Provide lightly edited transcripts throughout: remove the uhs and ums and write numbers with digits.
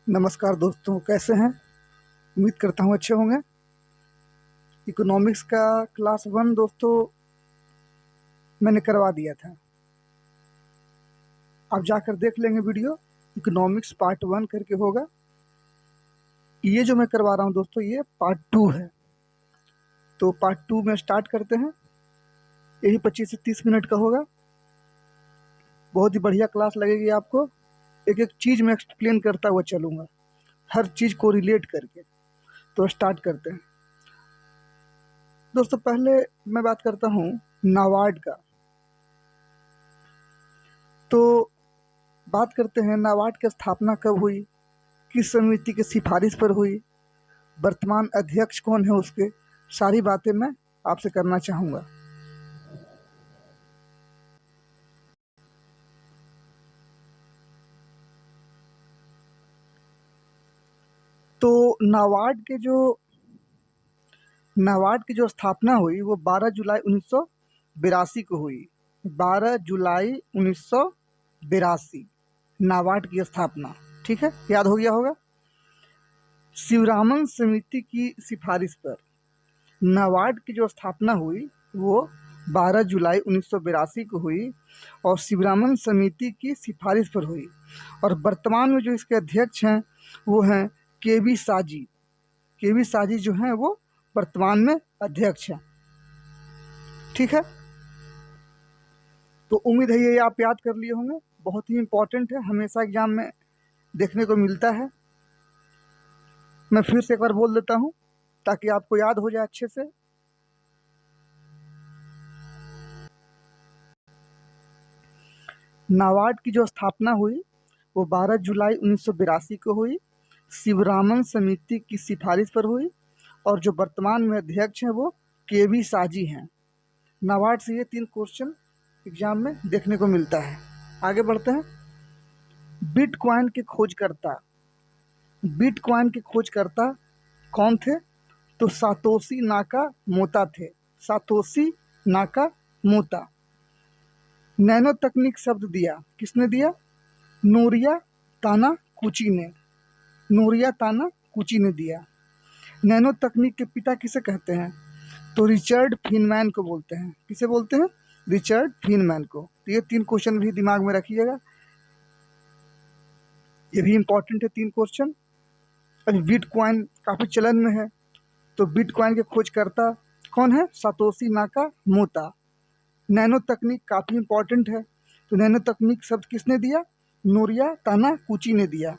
नमस्कार दोस्तों, कैसे हैं? उम्मीद करता हूँ अच्छे होंगे। इकोनॉमिक्स का क्लास 1 दोस्तों मैंने करवा दिया था। आप जाकर देख लेंगे वीडियो। इकोनॉमिक्स पार्ट 1 करके होगा। ये जो मैं करवा रहा हूँ दोस्तों, ये पार्ट 2 है। तो पार्ट 2 में स्टार्ट करते हैं। यही 25 से 30 मिनट का होगा। बहुत ही बढ़िया क्लास लगेगी आपको। एक एक चीज़ मैं एक्सप्लेन करता हुआ चलूँगा, हर चीज़ को रिलेट करके। तो स्टार्ट करते हैं दोस्तों। पहले मैं बात करता हूँ नाबार्ड का। तो बात करते हैं नाबार्ड की स्थापना कब हुई, किस समिति की सिफारिश पर हुई, वर्तमान अध्यक्ष कौन है उसके, सारी बातें मैं आपसे करना चाहूँगा। तो नाबार्ड की जो स्थापना हुई वो 12 जुलाई 1982 को हुई। 12 जुलाई 1982 नाबार्ड की स्थापना। ठीक है, याद हो गया होगा। शिवरामन समिति की सिफारिश पर नाबार्ड की जो स्थापना हुई वो 12 जुलाई 1982 को हुई और शिवरामन समिति की सिफारिश पर हुई। और वर्तमान में जो इसके अध्यक्ष हैं वो हैं केवी साजी। केवी साजी जो हैं वो वर्तमान में अध्यक्ष हैं। ठीक है, तो उम्मीद है ये आप याद कर लिए होंगे। बहुत ही इम्पोर्टेंट है, हमेशा एग्जाम में देखने को मिलता है। मैं फिर से एक बार बोल देता हूँ ताकि आपको याद हो जाए अच्छे से। नाबार्ड की जो स्थापना हुई वो 12 जुलाई 1982 को हुई। शिवरामन समिति की सिफारिश पर हुई और जो वर्तमान में अध्यक्ष हैं वो केवी साजी हैं। नाबार्ड से ये 3 क्वेश्चन एग्जाम में देखने को मिलता है। आगे बढ़ते हैं। बिटकॉइन के खोजकर्ता। बिटकॉइन के खोजकर्ता कौन थे? तो सातोशी नाकामोतो थे। Satoshi Nakamoto. नैनो तकनीक शब्द दिया किसने दिया? नोरिया तानाकुची ने। नोरिया तानाकुची ने दिया। नैनो तकनीक के पिता किसे कहते हैं? तो रिचर्ड फीनमैन को बोलते हैं। किसे बोलते हैं? रिचर्ड फीनमैन को। तो ये 3 क्वेश्चन भी दिमाग में रखिएगा, ये भी इंपॉर्टेंट है 3 क्वेश्चन। अभी बिटकॉइन काफ़ी चलन में है, तो बिटकॉइन के खोजकर्ता कौन है? Satoshi Nakamoto. नैनो तकनीक काफ़ी इंपॉर्टेंट है, तो नैनो तकनीक शब्द किसने दिया? नोरिया तानाकुची ने दिया।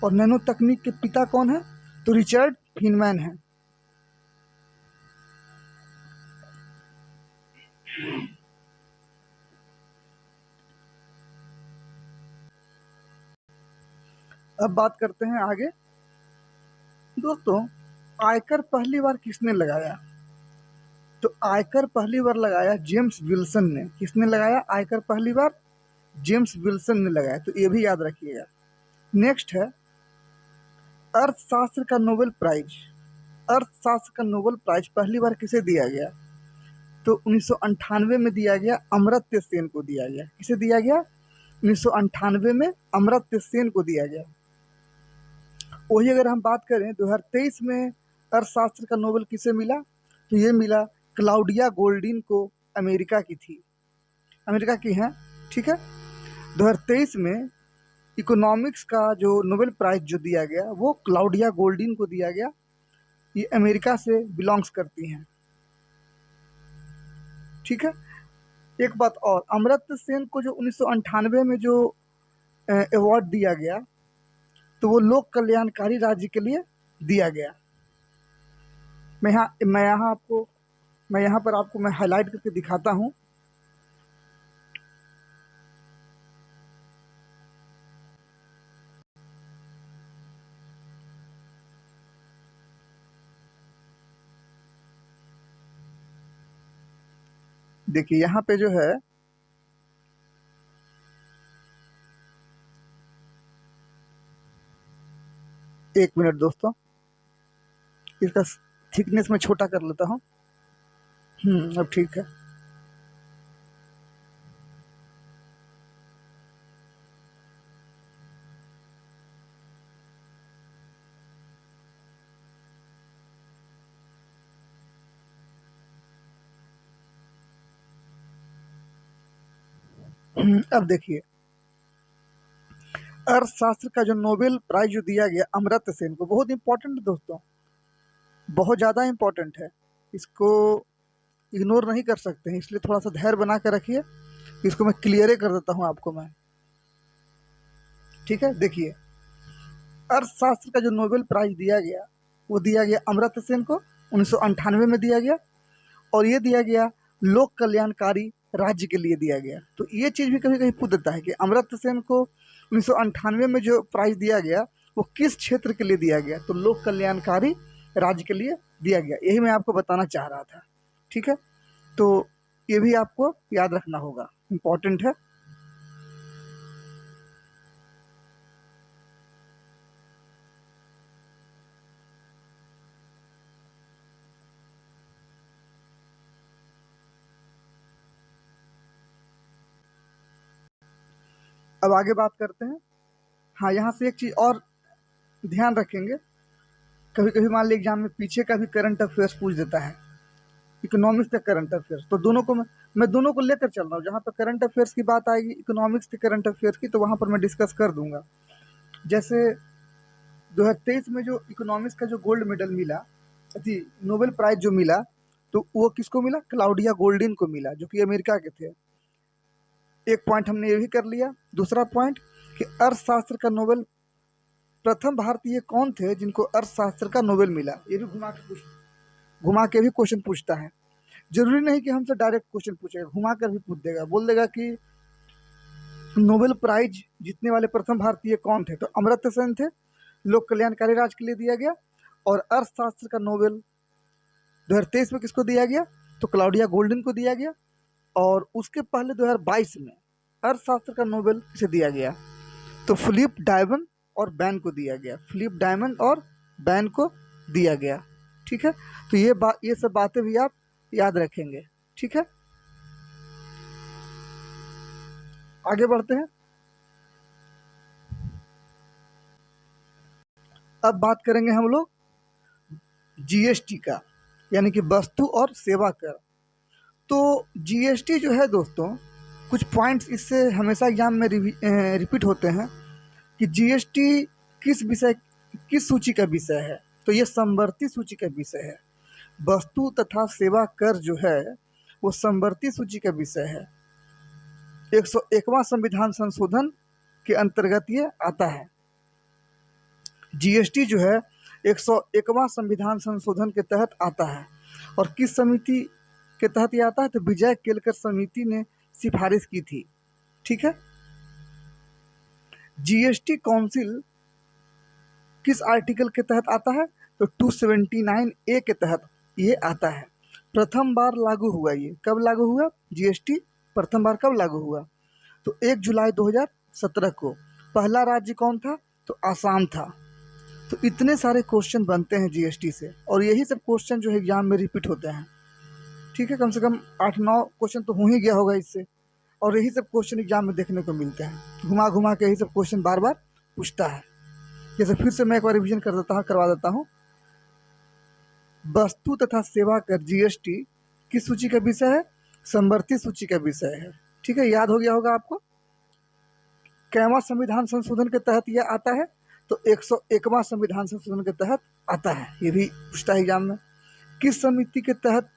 और नैनो तकनीक के पिता कौन है? तो रिचर्ड फीनमैन है। अब बात करते हैं आगे। दोस्तों, आयकर पहली बार किसने लगाया? तो आयकर पहली बार लगाया जेम्स विल्सन ने। किसने लगाया आयकर पहली बार? जेम्स विल्सन ने लगाया। तो ये भी याद रखिएगा। नेक्स्ट है अर्थशास्त्र का नोबेल प्राइज। अर्थशास्त्र का नोबेल प्राइज पहली बार किसे दिया गया? तो 1998 में दिया गया, अमर्त्य सेन को दिया गया। किसे दिया गया? 1998 में अमर्त्य सेन को दिया गया। वही अगर हम बात करें 2023 में अर्थशास्त्र का नोबेल किसे मिला? तो ये मिला क्लाउडिया गोल्डिन को। अमेरिका की थी, अमेरिका की हैं। ठीक है, 2023 में इकोनॉमिक्स का जो नोबेल प्राइज जो दिया गया वो क्लाउडिया गोल्डिन को दिया गया। ये अमेरिका से बिलोंग्स करती हैं। ठीक है, एक बात और, अमर्त्य सेन को जो 1998 में जो अवार्ड दिया गया तो वो लोक कल्याणकारी राज्य के लिए दिया गया। मैं यहाँ पर आपको मैं हाईलाइट करके दिखाता हूँ। देखिए यहाँ पे जो है एक मिनट दोस्तों, इसका थिकनेस मैं छोटा कर लेता हूँ। अब ठीक है। अब देखिए, अर्थशास्त्र का जो नोबेल प्राइज जो दिया गया अमर्त्य सेन को, बहुत इंपॉर्टेंट है दोस्तों, बहुत ज़्यादा इंपॉर्टेंट है, इसको इग्नोर नहीं कर सकते हैं, इसलिए थोड़ा सा धैर्य बना कर रखिए। इसको मैं क्लियर कर देता हूँ आपको मैं, ठीक है। देखिए, अर्थशास्त्र का जो नोबेल प्राइज दिया गया वो दिया गया अमर्त्य सेन को, 1998 में दिया गया, और ये दिया गया लोक कल्याणकारी राज्य के लिए दिया गया। तो ये चीज़ भी कभी कभी पूछ देता है कि अमर्त्य सेन को 1998 में जो प्राइज दिया गया वो किस क्षेत्र के लिए दिया गया, तो लोक कल्याणकारी राज्य के लिए दिया गया। यही मैं आपको बताना चाह रहा था, ठीक है। तो ये भी आपको याद रखना होगा, इम्पोर्टेंट है। अब आगे बात करते हैं। हाँ, यहाँ से एक चीज़ और ध्यान रखेंगे, कभी कभी मान लीजिए एग्जाम में पीछे का भी करंट अफेयर्स पूछ देता है, इकोनॉमिक्स का करंट अफेयर्स, तो दोनों को मैं दोनों को लेकर चल रहा हूँ। जहाँ पर करंट अफेयर्स की बात आएगी, इकोनॉमिक्स के करंट अफेयर्स की, तो वहाँ पर मैं डिस्कस कर दूंगा। जैसे 2023 में जो इकोनॉमिक्स का जो गोल्ड मेडल मिला, जी नोबेल प्राइज जो मिला, तो वो किसको मिला? क्लाउडिया गोल्डिन को मिला, जो कि अमेरिका के थे। एक पॉइंट हमने ये भी कर लिया। दूसरा पॉइंट कि अर्थशास्त्र का नोबेल, प्रथम भारतीय कौन थे जिनको अर्थशास्त्र का नोबेल मिला, ये भी घुमा के भी क्वेश्चन पूछता है। जरूरी नहीं कि हमसे डायरेक्ट क्वेश्चन पूछेगा, घुमा कर भी पूछ देगा, बोल देगा कि नोबेल प्राइज जीतने वाले प्रथम भारतीय कौन थे, तो अमर्त्य सेन थे, लोक कल्याणकारी राज्य के लिए दिया गया। और अर्थशास्त्र का नोबेल 2023 में किसको दिया गया, तो क्लाउडिया गोल्डन को दिया गया। और उसके पहले 2022 में अर्थशास्त्र का नोबेल किसे दिया गया, तो फिलिप डायमंड और बैन को दिया गया, फिलिप डायमंड और बैन को दिया गया, ठीक है। तो ये सब बातें भी आप याद रखेंगे, ठीक है। आगे बढ़ते हैं। अब बात करेंगे हम लोग जीएसटी का, यानी कि वस्तु और सेवा कर। तो जीएसटी जो है दोस्तों, कुछ पॉइंट्स इससे हमेशा एग्जाम में रिपीट होते हैं कि जीएसटी किस सूची का विषय है, तो ये समवर्ती सूची का विषय है। वस्तु तथा सेवा कर जो है वो समवर्ती सूची का विषय है। 101वां संविधान संशोधन के अंतर्गत ये आता है। जीएसटी जो है 101वां संविधान संशोधन के तहत आता है। और किस समिति के तहत ये आता है, तो विजय केलकर समिति ने सिफारिश की थी, ठीक है। जीएसटी काउंसिल किस आर्टिकल के तहत आता है, तो 279A के तहत ये आता है। प्रथम बार लागू हुआ, ये कब लागू हुआ, जीएसटी प्रथम बार कब लागू हुआ, तो 1 जुलाई 2017 को। पहला राज्य कौन था, तो आसाम था। तो इतने सारे क्वेश्चन बनते हैं जीएसटी से, और यही सब क्वेश्चन जो है एग्जाम में रिपीट होते हैं, ठीक है। कम से कम 8-9 क्वेश्चन तो हो ही गया होगा इससे, और यही सब क्वेश्चन एग्जाम में देखने को मिलते हैं। घुमा घुमा के यही सब क्वेश्चन बार बार पूछता है। जैसे फिर से मैं एक बार रिविजन करवा देता हूँ। वस्तु तथा सेवा कर जीएसटी किस सूची का विषय है, समवर्ती सूची का विषय है, ठीक है। याद हो गया होगा आपको। कैवां संविधान संशोधन के तहत यह आता है, तो 101वां संविधान संशोधन के तहत आता है, ये भी पूछता है एग्जाम में। किस समिति के तहत,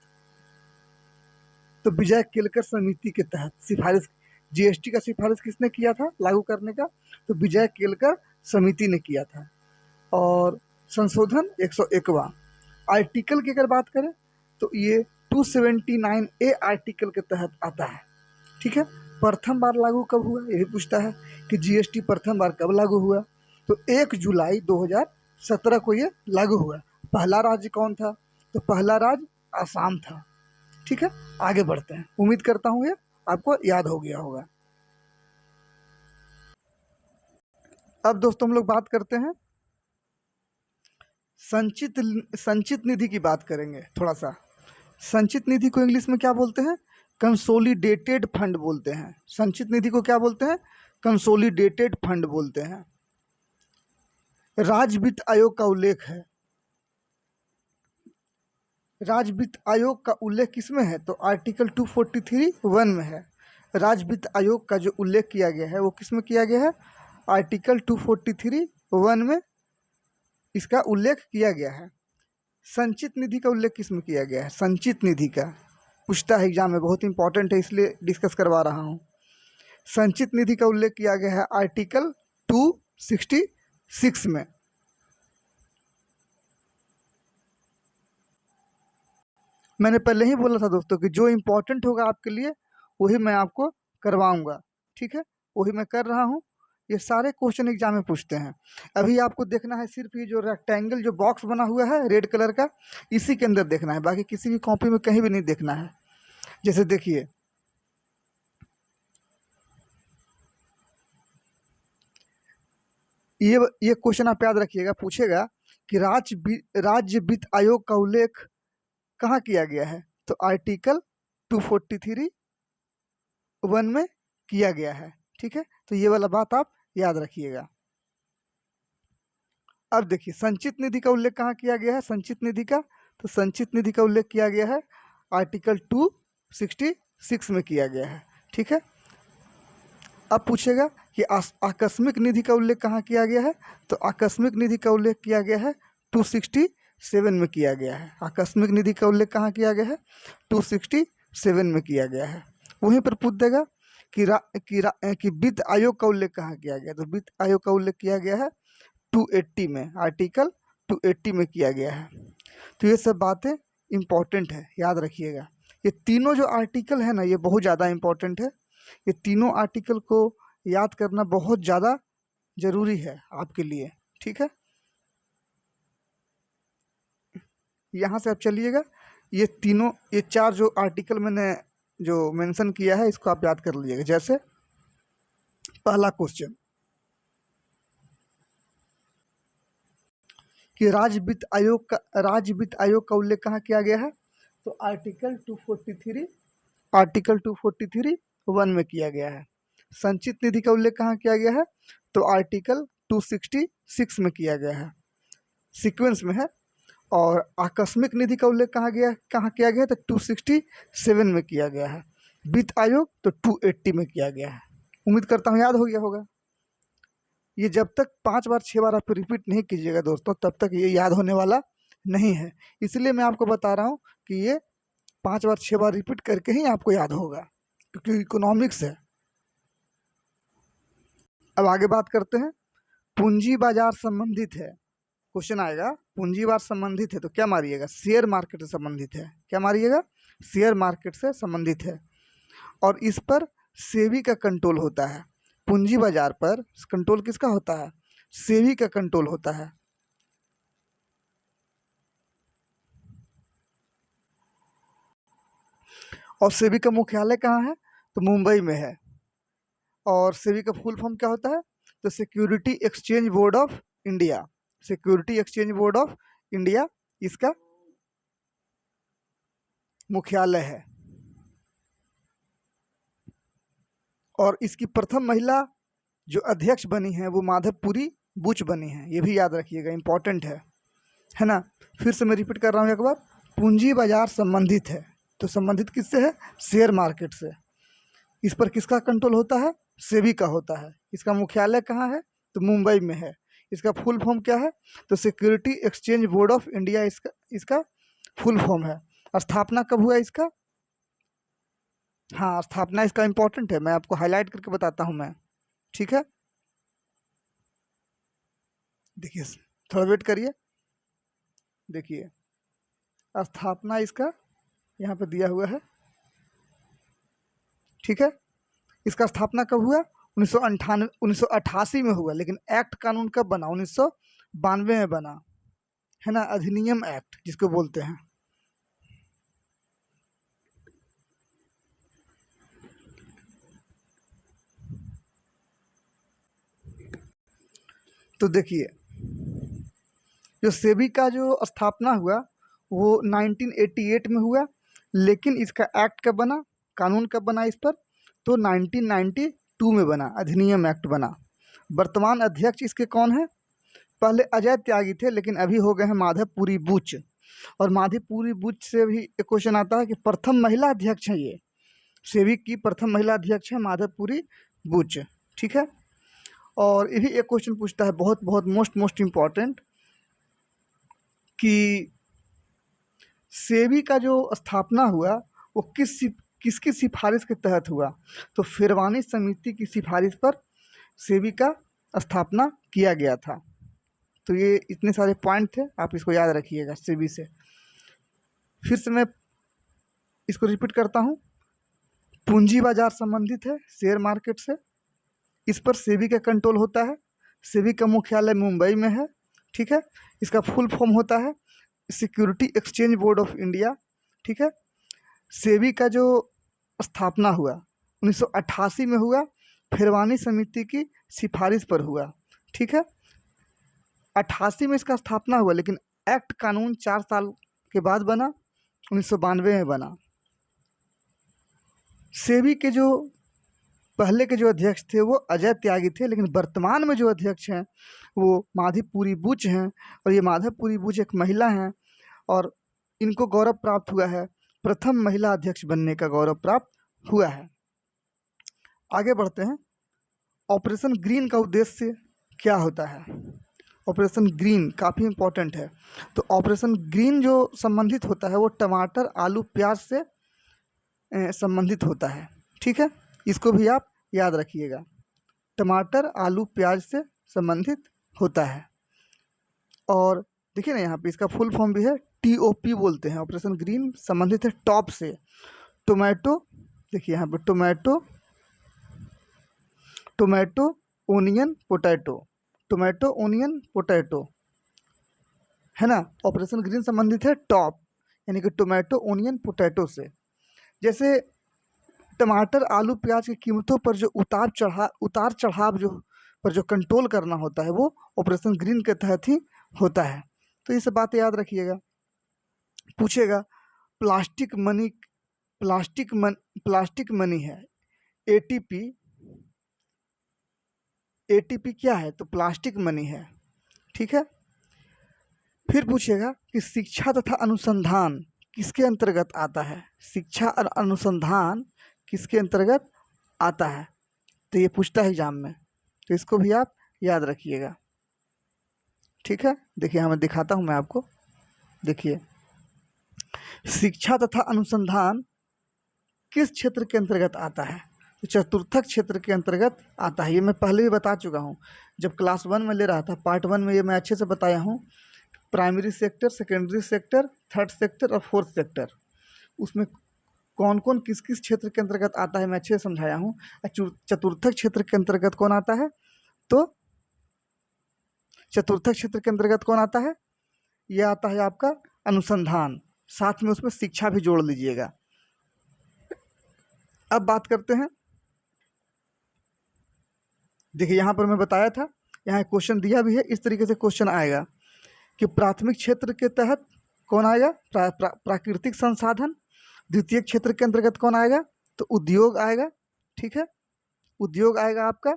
तो विजय केलकर समिति के तहत सिफारिश, जीएसटी का सिफारिश किसने किया था लागू करने का, तो विजय केलकर समिति ने किया था। और संशोधन 101वां आर्टिकल की अगर बात करें, तो ये 279A आर्टिकल के तहत आता है, ठीक है। प्रथम बार लागू कब हुआ, ये भी पूछता है कि जीएसटी प्रथम बार कब लागू हुआ, तो 1 जुलाई 2017 को ये लागू हुआ। पहला राज्य कौन था, तो पहला राज्य आसाम था, ठीक है। आगे बढ़ते हैं, उम्मीद करता हूँ ये आपको याद हो गया होगा। अब दोस्तों हम लोग बात करते हैं संचित निधि की बात करेंगे थोड़ा सा। संचित निधि को इंग्लिश में क्या बोलते हैं, कंसोलिडेटेड फंड बोलते हैं। संचित निधि को क्या बोलते हैं, कंसोलिडेटेड फंड बोलते हैं। राज्य वित्त आयोग का उल्लेख है, राज्य वित्त आयोग का उल्लेख किसमें है, तो आर्टिकल 243(1) में है। राज्य वित्त आयोग का जो उल्लेख किया गया है वो किस में किया गया है? आर्टिकल 243(1) में इसका उल्लेख किया गया है। संचित निधि का उल्लेख किस में किया गया है? संचित निधि का पूछता है एग्जाम में, बहुत इंपॉर्टेंट है इसलिए डिस्कस करवा रहा हूँ। संचित निधि का उल्लेख किया गया है आर्टिकल 266 में। मैंने पहले ही बोला था दोस्तों कि जो इम्पोर्टेंट होगा आपके लिए वही मैं आपको करवाऊंगा, ठीक है? वही मैं कर रहा हूँ। ये सारे क्वेश्चन एग्जाम में पूछते हैं। अभी आपको देखना है सिर्फ ये जो रेक्टेंगल जो बॉक्स बना हुआ है रेड कलर का, इसी के अंदर देखना है, बाकी किसी भी कॉपी में कहीं भी नहीं देखना है। जैसे देखिए, ये क्वेश्चन आप याद रखिएगा, पूछेगा कि राज्य वित्त आयोग का उल्लेख कहाँ किया गया है? तो आर्टिकल 243(1) में किया गया है, ठीक है? तो ये वाला बात आप याद रखिएगा। अब देखिए संचित निधि का उल्लेख कहाँ किया गया है? संचित निधि का, तो संचित निधि का उल्लेख किया गया है आर्टिकल 266 में किया गया है, ठीक है? अब पूछेगा कि आकस्मिक निधि का उल्लेख कहाँ किया गया है? तो आकस्मिक निधि का उल्लेख किया गया है 267 में किया गया है। आकस्मिक निधि का उल्लेख कहाँ किया गया है? 267 में किया गया है। वहीं पर पूछ देगा कि वित्त आयोग का उल्लेख कहाँ किया गया? तो वित्त आयोग का उल्लेख किया गया है 280 में, आर्टिकल 280 में किया गया है। तो ये सब बातें इम्पॉर्टेंट है, याद रखिएगा। ये तीनों जो आर्टिकल है ना, ये बहुत ज़्यादा इम्पॉर्टेंट है। ये तीनों आर्टिकल को याद करना बहुत ज़्यादा ज़रूरी है आपके लिए, ठीक है? यहाँ से आप चलिएगा, ये चार जो आर्टिकल मैंने जो मेंशन किया है इसको आप याद कर लीजिएगा। जैसे पहला क्वेश्चन कि राज्य वित्त आयोग का उल्लेख कहाँ किया गया है? तो आर्टिकल 243(1) में किया गया है। संचित निधि का उल्लेख कहाँ किया गया है? तो आर्टिकल 266 में किया गया है, सीक्वेंस में है। और आकस्मिक निधि का उल्लेख कहाँ किया गया है? तो 267 में किया गया है। वित्त आयोग तो 280 में किया गया है। उम्मीद करता हूँ याद हो गया होगा। ये जब तक 5 बार 6 बार आप रिपीट नहीं कीजिएगा दोस्तों, तब तक ये याद होने वाला नहीं है। इसलिए मैं आपको बता रहा हूँ कि ये 5 बार 6 बार रिपीट करके ही आपको याद होगा, क्योंकि इकोनॉमिक्स है। अब आगे बात करते हैं, पूंजी बाजार संबंधित है। क्वेश्चन आएगा पूंजी बाजार संबंधित है तो क्या मारिएगा? शेयर मार्केट से संबंधित है। क्या मारिएगा? शेयर मार्केट से संबंधित है। और इस पर सेबी का कंट्रोल होता है। पूंजी बाजार पर कंट्रोल किसका होता है? सेबी का कंट्रोल होता है। और सेबी का मुख्यालय कहाँ है? तो मुंबई में है। और सेबी का फुल फॉर्म क्या होता है? तो security exchange board of India. Security exchange board of India इसका मुख्यालय है। और इसकी प्रथम महिला जो अध्यक्ष बनी है वो माधवपुरी बुच बनी है। ये भी याद रखिएगा, इंपॉर्टेंट है ना? फिर से मैं रिपीट कर रहा हूँ एक बार, पूंजी बाजार संबंधित है तो संबंधित किससे है? शेयर मार्केट से। इस पर किसका कंट्रोल होता है? सेबी का होता है। इसका मुख्यालय कहाँ है? तो मुंबई में है। इसका फुल फॉर्म क्या है? तो security exchange board of India इसका फुल फॉर्म है। स्थापना कब हुआ इसका? हाँ, स्थापना इसका इंपॉर्टेंट है, मैं आपको हाईलाइट करके बताता हूँ मैं, ठीक है? देखिए थोड़ा वेट करिए, देखिए स्थापना इसका यहाँ पे दिया हुआ है, ठीक है? इसका स्थापना कब हुआ? 1988 में हुआ, लेकिन एक्ट कानून कब बना? 1992 में बना, है ना? अधिनियम एक्ट जिसको बोलते हैं। तो देखिए जो सेबी का जो स्थापना हुआ वो 1988 में हुआ, लेकिन इसका एक्ट कब बना, कानून कब बना इस पर? तो 1992 में बना, अधिनियम एक्ट बना। वर्तमान अध्यक्ष इसके कौन है? पहले अजय त्यागी थे, लेकिन अभी हो गए हैं माधवपुरी बुच। और माधवपुरी बुच से भी एक क्वेश्चन आता है कि प्रथम महिला अध्यक्ष है ये सेबी की प्रथम महिला अध्यक्ष है माधवपुरी बुच। ठीक है, और ये भी एक क्वेश्चन पूछता है बहुत बहुत मोस्ट इम्पॉर्टेंट कि सेबी का जो स्थापना हुआ वो किसकी सिफारिश के तहत हुआ। तो फिरवानी समिति की सिफारिश पर सेबी का स्थापना किया गया था। तो ये इतने सारे पॉइंट थे, आप इसको याद रखिएगा सेबी से। फिर से मैं इसको रिपीट करता हूँ, पूंजी बाजार संबंधित है शेयर मार्केट से, इस पर सेबी का कंट्रोल होता है। सेबी का मुख्यालय मुंबई में है। ठीक है, इसका फुल फॉर्म होता है security exchange board of India. ठीक है, सेबी का जो स्थापना हुआ 1988 में हुआ, फिरवानी समिति की सिफारिश पर हुआ। ठीक है, 88 में इसका स्थापना हुआ, लेकिन एक्ट कानून 4 साल के बाद बना, 1992 में बना। सेबी के जो पहले के जो अध्यक्ष थे वो अजय त्यागी थे, लेकिन वर्तमान में जो अध्यक्ष हैं वो माधवपुरी बुच हैं, और ये माधवपुरी बुच एक महिला हैं, और इनको गौरव प्राप्त हुआ है, प्रथम महिला अध्यक्ष बनने का गौरव प्राप्त हुआ है। आगे बढ़ते हैं, ऑपरेशन ग्रीन का उद्देश्य क्या होता है। ऑपरेशन ग्रीन काफ़ी इम्पोर्टेंट है। तो ऑपरेशन ग्रीन जो संबंधित होता है वो टमाटर आलू प्याज से संबंधित होता है। ठीक है, इसको भी आप याद रखिएगा, टमाटर आलू प्याज से संबंधित होता है। और देखिए ना, यहाँ पे इसका फुल फॉर्म भी है, TOP बोलते हैं। ऑपरेशन ग्रीन संबंधित है टॉप से, टोमेटो, देखिए यहाँ पे tomato onion potato, tomato onion potato है ना। ऑपरेशन ग्रीन संबंधित है टॉप यानी कि टोमेटो ओनियन पोटैटो से। जैसे टमाटर आलू प्याज की कीमतों पर जो उतार चढ़ाव जो कंट्रोल करना होता है वो ऑपरेशन ग्रीन के तहत ही होता है। तो ये सब बातें याद रखिएगा। पूछेगा प्लास्टिक मनी है, ATP क्या है, तो प्लास्टिक मनी है। ठीक है, फिर पूछेगा कि शिक्षा तथा अनुसंधान किसके अंतर्गत आता है। शिक्षा और अनुसंधान किसके अंतर्गत आता है, तो ये पूछता है एग्जाम में, तो इसको भी आप याद रखिएगा। ठीक है, देखिए मैं दिखाता हूँ मैं आपको। देखिए, शिक्षा तथा अनुसंधान किस क्षेत्र के अंतर्गत आता है, तो चतुर्थक क्षेत्र के अंतर्गत आता है। ये मैं पहले भी बता चुका हूँ, जब क्लास 1 में ले रहा था, पार्ट 1 में ये मैं अच्छे से बताया हूँ। Primary sector, secondary sector, third sector और फोर्थ सेक्टर, उसमें कौन कौन किस किस क्षेत्र के अंतर्गत आता है मैं अच्छे से समझाया हूँ। चतुर्थक क्षेत्र के अंतर्गत कौन आता है, तो चतुर्थक क्षेत्र के अंतर्गत कौन आता है, ये आता है आपका अनुसंधान, साथ में उसमें शिक्षा भी जोड़ लीजिएगा। अब बात करते हैं, देखिए यहाँ पर मैं बताया था, यहाँ एक क्वेश्चन दिया भी है, इस तरीके से क्वेश्चन आएगा कि प्राथमिक क्षेत्र के तहत कौन आएगा, प्राकृतिक संसाधन। द्वितीय क्षेत्र के अंतर्गत कौन आएगा, तो उद्योग आएगा। ठीक है, उद्योग आएगा आपका।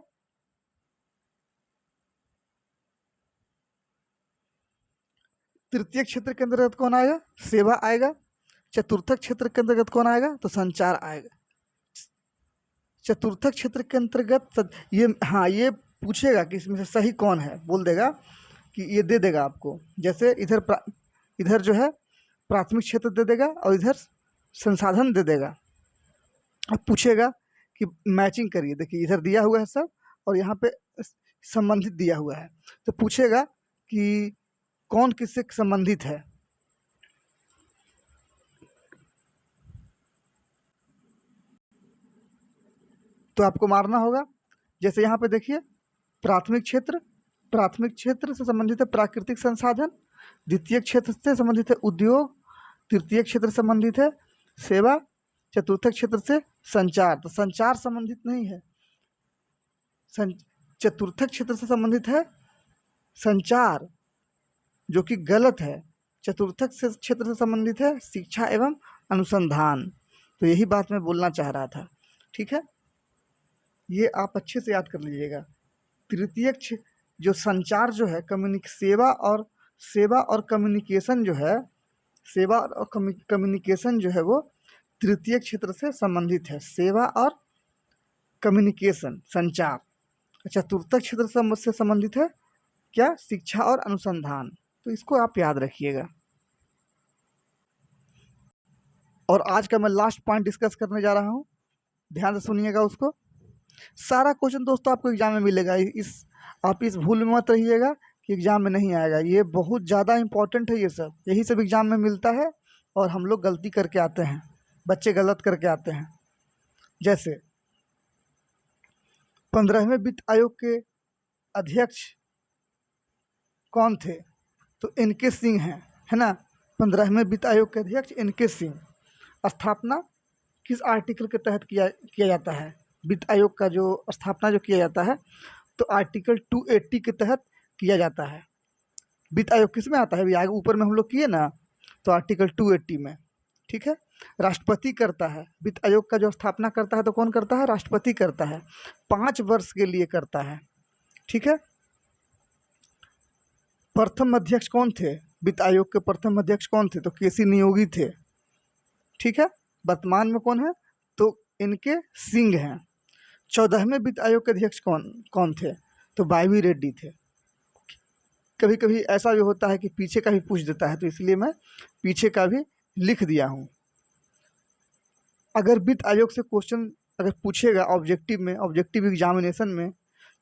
तृतीय क्षेत्र के अंतर्गत कौन आएगा, सेवा आएगा। चतुर्थक क्षेत्र के अंतर्गत कौन आएगा, तो संचार आएगा। चतुर्थक क्षेत्र के अंतर्गत ये पूछेगा कि इसमें से सही कौन है, बोल देगा कि ये दे देगा आपको। जैसे इधर जो है प्राथमिक क्षेत्र दे देगा और इधर संसाधन दे देगा। अब पूछेगा कि मैचिंग करिए, देखिए इधर दिया हुआ है सब और यहाँ पे संबंधित दिया हुआ है, तो पूछेगा कि कौन किससे संबंधित है। तो आपको मारना होगा। जैसे यहाँ पे देखिए, प्राथमिक क्षेत्र से संबंधित है प्राकृतिक संसाधन, द्वितीय क्षेत्र से संबंधित है उद्योग, तृतीय क्षेत्र संबंधित है सेवा, चतुर्थ क्षेत्र से संचार, तो संचार संबंधित नहीं है, चतुर्थ क्षेत्र से संबंधित है संचार, जो कि गलत है। चतुर्थ क्षेत्र से संबंधित है शिक्षा एवं अनुसंधान। तो यही बात मैं बोलना चाह रहा था। ठीक है, ये आप अच्छे से याद कर लीजिएगा। तृतीय जो संचार जो है सेवा और कम्युनिकेशन जो है, सेवा और कम्युनिकेशन जो है वो तृतीय क्षेत्र से संबंधित है, सेवा और कम्युनिकेशन, संचार। चतुर्थ क्षेत्र से संबंधित है क्या, शिक्षा और अनुसंधान। तो इसको आप याद रखिएगा। और आज का मैं लास्ट पॉइंट डिस्कस करने जा रहा हूँ, ध्यान से सुनिएगा उसको। सारा क्वेश्चन दोस्तों आपको एग्जाम में मिलेगा, आप इस भूल में मत रहिएगा कि एग्जाम में नहीं आएगा। ये बहुत ज़्यादा इंपॉर्टेंट है, ये सब यही सब एग्जाम में मिलता है और हम लोग गलती करके आते हैं, बच्चे गलत करके आते हैं। जैसे 15वें वित्त आयोग के अध्यक्ष कौन थे, तो एन.के. सिंह हैं, है ना। 15वें वित्त आयोग के अध्यक्ष एन.के. सिंह। स्थापना किस आर्टिकल के तहत किया जाता है, वित्त आयोग का जो स्थापना जो किया जाता है तो आर्टिकल 280 के तहत किया जाता है। वित्त आयोग किस में आता है, अभी आगे ऊपर में हम लोग किए ना, तो आर्टिकल 280 में, ठीक है। राष्ट्रपति करता है, वित्त आयोग का जो स्थापना करता है तो कौन करता है, राष्ट्रपति करता है, 5 वर्ष के लिए करता है, ठीक है। प्रथम अध्यक्ष कौन थे, वित्त आयोग के प्रथम अध्यक्ष कौन थे, तो के.सी. नियोगी थे, ठीक है। वर्तमान में कौन है, तो एन.के. सिंह हैं। 14वें वित्त आयोग के अध्यक्ष कौन थे, तो वाई.वी. रेड्डी थे। कभी कभी ऐसा भी होता है कि पीछे का भी पूछ देता है, तो इसलिए मैं पीछे का भी लिख दिया हूँ। अगर वित्त आयोग से क्वेश्चन अगर पूछेगा ऑब्जेक्टिव में, ऑब्जेक्टिव एग्जामिनेशन में,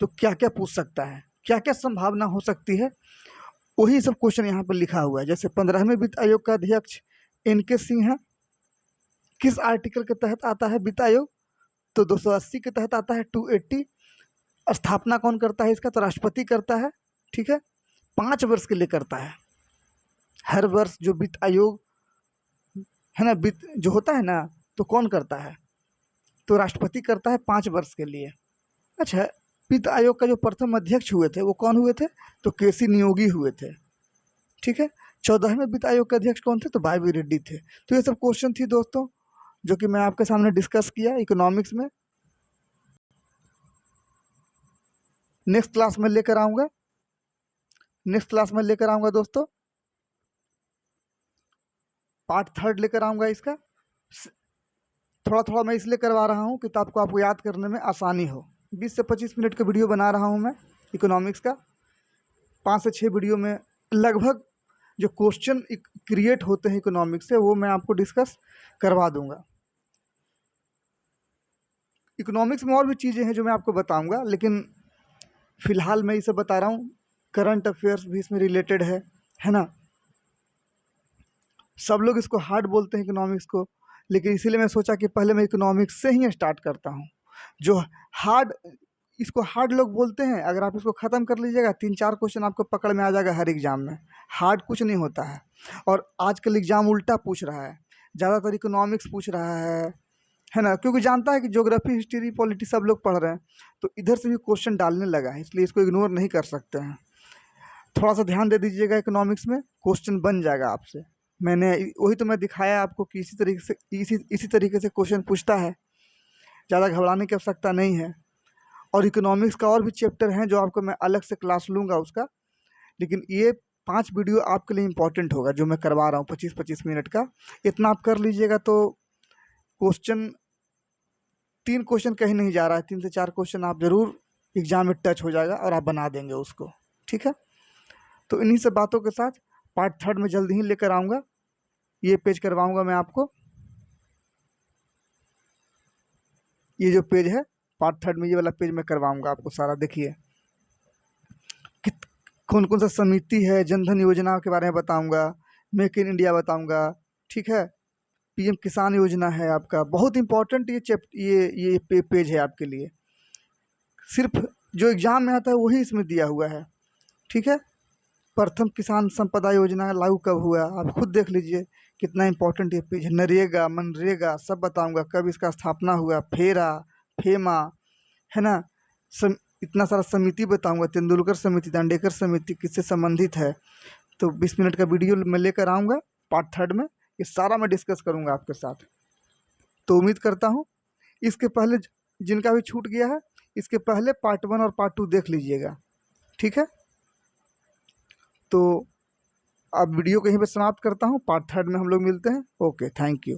तो क्या क्या पूछ सकता है, क्या क्या संभावना हो सकती है, वही सब क्वेश्चन यहाँ पर लिखा हुआ है। जैसे 15वें वित्त आयोग का अध्यक्ष एन.के. सिंह है, किस आर्टिकल के तहत आता है वित्त आयोग, तो 280 के तहत आता है, 280। स्थापना कौन करता है इसका, तो राष्ट्रपति करता है, ठीक है। 5 वर्ष के लिए करता है। हर वर्ष जो वित्त आयोग है ना, वित्त जो होता है ना, तो कौन करता है, तो राष्ट्रपति करता है 5 वर्ष के लिए। अच्छा, वित्त आयोग का जो प्रथम अध्यक्ष हुए थे वो कौन हुए थे, तो के.सी. नियोगी हुए थे, ठीक है। 14वें वित्त आयोग के अध्यक्ष कौन थे, तो वाई.वी. रेड्डी थे। तो ये सब क्वेश्चन थी दोस्तों जो कि मैं आपके सामने डिस्कस किया इकोनॉमिक्स में। नेक्स्ट क्लास में लेकर आऊँगा दोस्तों, पार्ट 3 लेकर आऊँगा इसका। थोड़ा थोड़ा मैं इसलिए करवा रहा हूँ कि ताकि आपको याद करने में आसानी हो। 20 से 25 मिनट का वीडियो बना रहा हूँ मैं इकोनॉमिक्स का। 5 से 6 वीडियो में लगभग जो क्वेश्चन क्रिएट होते हैं इकोनॉमिक्स से वो मैं आपको डिस्कस करवा दूँगा। इकोनॉमिक्स में और भी चीज़ें हैं जो मैं आपको बताऊँगा, लेकिन फ़िलहाल मैं इसे बता रहा हूँ। करंट अफेयर्स भी इसमें रिलेटेड है ना। सब लोग इसको हार्ड बोलते हैं इकोनॉमिक्स को, लेकिन इसीलिए मैं सोचा कि पहले मैं इकोनॉमिक्स से ही स्टार्ट करता हूँ। जो हार्ड, इसको हार्ड लोग बोलते हैं, अगर आप इसको ख़त्म कर लीजिएगा 3-4 क्वेश्चन आपको पकड़ में आ जाएगा हर एग्ज़ाम में। हार्ड कुछ नहीं होता है। और आजकल एग्ज़ाम उल्टा पूछ रहा है, ज़्यादातर इकोनॉमिक्स पूछ रहा है ना, क्योंकि जानता है कि ज्योग्राफी, हिस्ट्री, पॉलिटी सब लोग पढ़ रहे हैं, तो इधर से भी क्वेश्चन डालने लगा है, इसलिए इसको इग्नोर नहीं कर सकते हैं। थोड़ा सा ध्यान दे दीजिएगा, इकोनॉमिक्स में क्वेश्चन बन जाएगा आपसे। मैंने वही तो मैं दिखाया आपको कि इसी तरीके से क्वेश्चन पूछता है, ज़्यादा घबराने की आवश्यकता नहीं है। और इकोनॉमिक्स का और भी चैप्टर हैं जो आपको मैं अलग से क्लास लूँगा उसका, लेकिन ये 5 वीडियो आपके लिए इम्पोर्टेंट होगा जो मैं करवा रहा हूँ 25-25 मिनट का। इतना आप कर लीजिएगा तो क्वेश्चन 3 क्वेश्चन कहीं नहीं जा रहा है, 3 से 4 क्वेश्चन आप ज़रूर एग्ज़ाम में टच हो जाएगा और आप बना देंगे उसको, ठीक है। तो इन्हीं सब बातों के साथ पार्ट 3 में जल्दी ही लेकर आऊँगा। ये पेज करवाऊँगा मैं आपको, ये जो पेज है पार्ट 3 में, ये वाला पेज मैं करवाऊँगा आपको सारा। देखिए कि कौन कौन सा समिति है, जनधन योजना के बारे में बताऊँगा, मेक इन इंडिया बताऊँगा, ठीक है। पीएम किसान योजना है आपका, बहुत इंपॉर्टेंट ये पेज है आपके लिए। सिर्फ जो एग्ज़ाम में आता है वही इसमें दिया हुआ है, ठीक है। प्रथम किसान संपदा योजना लागू कब हुआ, आप खुद देख लीजिए कितना इंपॉर्टेंट ये पेज है। नरेगा, मनरेगा सब बताऊंगा, कब इसका स्थापना हुआ, फेरा, फेमा, है ना। इतना सारा समिति बताऊंगा, तेंदुलकर समिति, दांडेकर समिति किससे संबंधित है। तो 20 मिनट का वीडियो मैं लेकर आऊँगा पार्ट 3 में, ये सारा मैं डिस्कस करूँगा आपके साथ। तो उम्मीद करता हूँ इसके पहले जिनका भी छूट गया है, इसके पहले पार्ट 1 और पार्ट 2 देख लीजिएगा, ठीक है। तो अब वीडियो कहीं पे समाप्त करता हूँ, पार्ट 3 में हम लोग मिलते हैं। Okay, thank you.